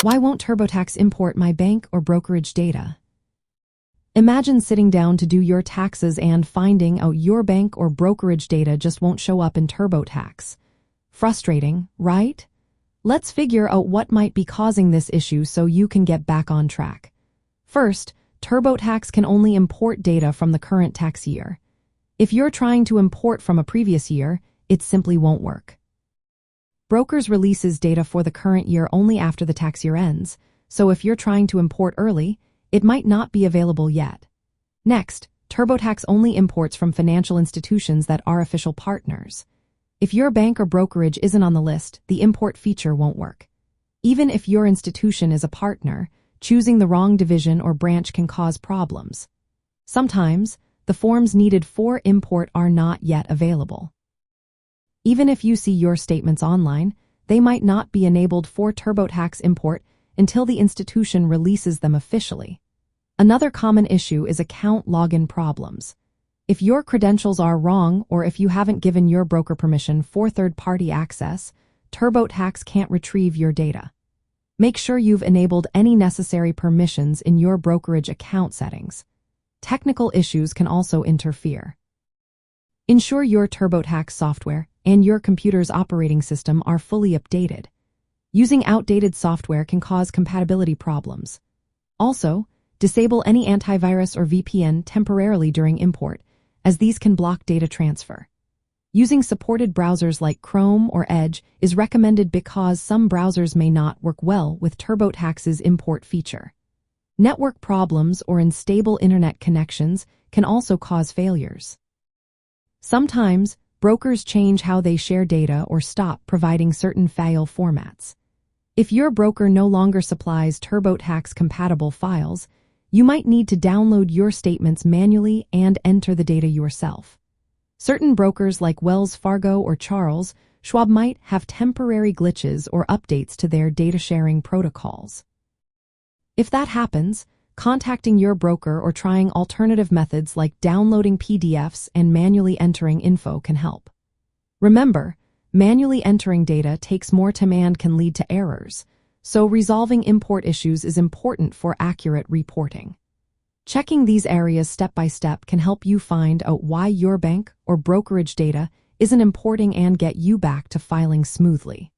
Why won't TurboTax import my bank or brokerage data? Imagine sitting down to do your taxes and finding out your bank or brokerage data just won't show up in TurboTax. Frustrating, right? Let's figure out what might be causing this issue so you can get back on track. First, TurboTax can only import data from the current tax year. If you're trying to import from a previous year, it simply won't work. Brokers releases data for the current year only after the tax year ends, so if you're trying to import early, it might not be available yet. Next, TurboTax only imports from financial institutions that are official partners. If your bank or brokerage isn't on the list, the import feature won't work. Even if your institution is a partner, choosing the wrong division or branch can cause problems. Sometimes, the forms needed for import are not yet available. Even if you see your statements online, they might not be enabled for TurboTax import until the institution releases them officially. Another common issue is account login problems. If your credentials are wrong or if you haven't given your broker permission for third-party access, TurboTax can't retrieve your data. Make sure you've enabled any necessary permissions in your brokerage account settings. Technical issues can also interfere. Ensure your TurboTax software and your computer's operating system are fully updated. Using outdated software can cause compatibility problems. Also, disable any antivirus or VPN temporarily during import, as these can block data transfer. Using supported browsers like Chrome or Edge is recommended because some browsers may not work well with TurboTax's import feature. Network problems or unstable internet connections can also cause failures. Sometimes, brokers change how they share data or stop providing certain file formats. If your broker no longer supplies TurboTax-compatible files, you might need to download your statements manually and enter the data yourself. Certain brokers like Wells Fargo or Charles Schwab might have temporary glitches or updates to their data sharing protocols. If that happens, contacting your broker or trying alternative methods like downloading PDFs and manually entering info can help. Remember, manually entering data takes more time and can lead to errors, so resolving import issues is important for accurate reporting. Checking these areas step by step can help you find out why your bank or brokerage data isn't importing and get you back to filing smoothly.